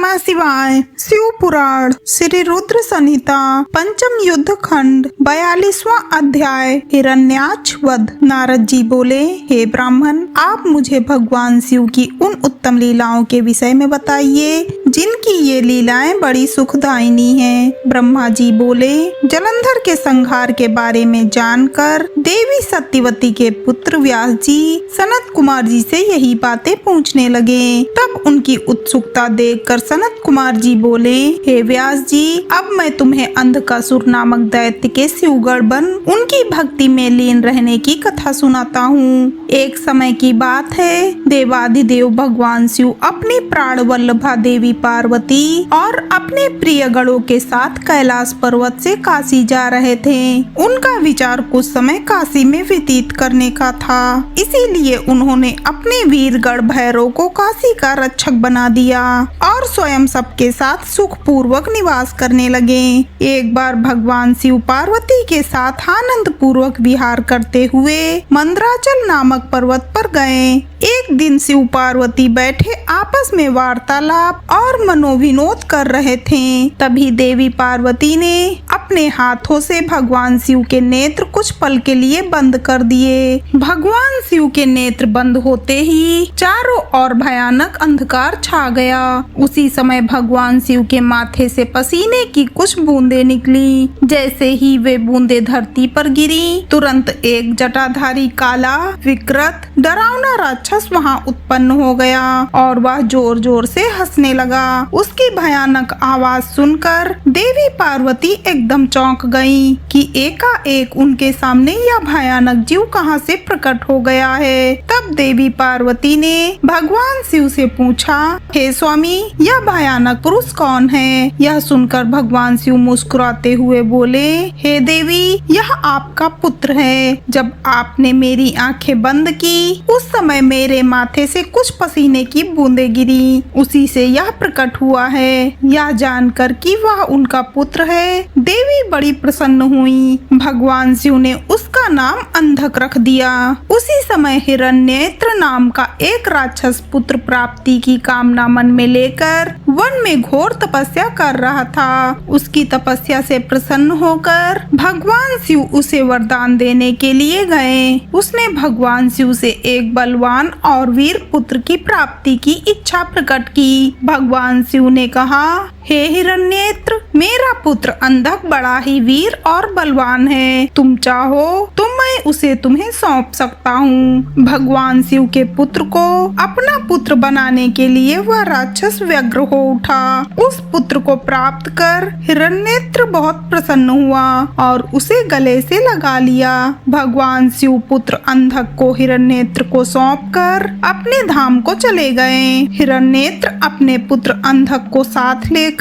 नमः शिवाय। शिव पुराण श्री रुद्र संहिता पंचम युद्ध खंड 42वां अध्याय हिरण्याक्ष वध। नारद जी बोले, हे ब्राह्मण, आप मुझे भगवान शिव की उन उत्तम लीलाओं के विषय में बताइए जिनकी ये लीलाएं बड़ी सुखदायिनी हैं। ब्रह्मा जी बोले, जलंधर के संहार के बारे में जानकर देवी सत्यवती के पुत्र व्यास जी सनत कुमार जी से यही बातें पूछने लगे। तब उनकी उत्सुकता देखकर सनत कुमार जी बोले, हे व्यास जी, अब मैं तुम्हें अंधकासुर नामक दैत्य के शिवगढ़ बन उनकी भक्ति में लीन रहने की कथा सुनाता हूँ। एक समय की बात है, देवाधिदेव भगवान शिव अपनी प्राण वल्लभा देवी पार्वती और अपने प्रिय गणों के साथ कैलाश पर्वत से काशी जा रहे थे। उनका विचार कुछ समय काशी में व्यतीत करने का था, इसीलिए उन्होंने अपने वीर गढ़ भैरव को काशी का रक्षक बना दिया और स्वयं सबके साथ सुख पूर्वक निवास करने लगे। एक बार भगवान शिव पार्वती के साथ आनंद पूर्वक विहार करते हुए मंदराचल नामक पर्वत पर गए। एक दिन शिव पार्वती बैठे आपस में वार्तालाप और मनोविनोद कर रहे थे। तभी देवी पार्वती ने अपने हाथों से भगवान शिव के नेत्र कुछ पल के लिए बंद कर दिए। भगवान शिव के नेत्र बंद होते ही चारों ओर भयानक अंधकार छा गया। उसी समय भगवान शिव के माथे से पसीने की कुछ बूंदें निकली। जैसे ही वे बूंदें धरती पर गिरी, तुरंत एक जटाधारी काला विकृत डरावना राक्षस वहां उत्पन्न हो गया और वह जोर जोर से हंसने लगा। उसकी भयानक आवाज सुनकर देवी पार्वती एकदम चौंक गईं कि एकाएक उनके सामने यह भयानक जीव कहां से प्रकट हो गया है। तब देवी पार्वती ने भगवान शिव से पूछा, हे स्वामी, यह भयानक पुरुष कौन है? यह सुनकर भगवान शिव मुस्कुराते हुए बोले, हे देवी, यह आपका पुत्र है। जब आपने मेरी आंखें बंद की, उस समय मेरे माथे से कुछ पसीने की बूंदें गिरी, उसी से यह प्रकट हुआ है। यह जानकर कि वह उनका पुत्र है, देवी बड़ी प्रसन्न हुई। भगवान शिव ने उसका नाम अंधक रख दिया। उसी समय हिरण्येत्र नाम का एक राक्षस पुत्र प्राप्ति की कामना मन में लेकर वन में घोर तपस्या कर रहा था। उसकी तपस्या से प्रसन्न होकर भगवान शिव उसे वरदान देने के लिए गए। उसने भगवान शिव से एक बलवान और वीर पुत्र की प्राप्ति की इच्छा प्रकट की। भगवान शिव ने कहा, हे हिरण्येत्र, मेरा पुत्र अंधक बड़ा ही वीर और बलवान है। तुम चाहो तो मैं उसे तुम्हें सौंप सकता हूँ। भगवान शिव के पुत्र को अपना पुत्र बनाने के लिए वह राक्षस व्यग्र हो उठा। उस पुत्र को प्राप्त कर हिरण्येत्र बहुत प्रसन्न हुआ और उसे गले से लगा लिया। भगवान शिव पुत्र अंधक को हिरण्येत्र को सौंप कर अपने धाम को चले गए। हिरण्येत्र अपने पुत्र अंधक को साथ लेकर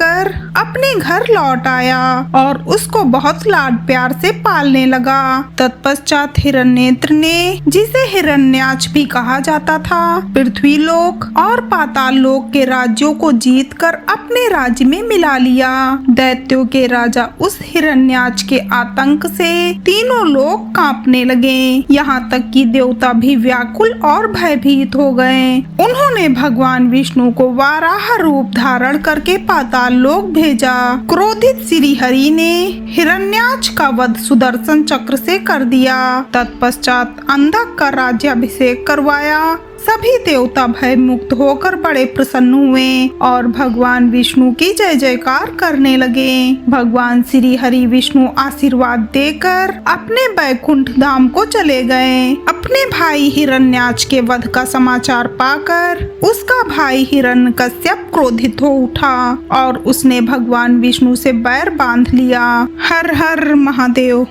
अपने घर लौट आया और उसको बहुत लाड प्यार से पालने लगा। तत्पश्चात हिरण्येत्र ने, जिसे हिरण्याक्ष भी कहा जाता था, पृथ्वी लोक और पाताल लोक के राज्यों को जीतकर अपने राज्य में मिला लिया। दैत्यों के राजा उस हिरण्याक्ष के आतंक से तीनों लोग कांपने लगे। यहाँ तक कि देवता भी व्याकुल और भयभीत हो गए। उन्होंने भगवान विष्णु को वाराह रूप धारण करके पाताल लोक भेजा। क्रोधित श्री हरि ने हिरण्याक्ष का वध सुदर्शन चक्र से कर दिया। तत्पश्चात अंधक का राज्याभिषेक करवाया। सभी देवता भय मुक्त होकर बड़े प्रसन्न हुए और भगवान विष्णु की जय जयकार करने लगे। भगवान श्री हरि विष्णु आशीर्वाद देकर अपने बैकुंठ धाम को चले गए। अपने भाई हिरण्याक्ष के वध का समाचार पाकर उसका भाई हिरण्यकश्यप क्रोधित हो उठा और उसने भगवान विष्णु से बैर बांध लिया। हर हर महादेव।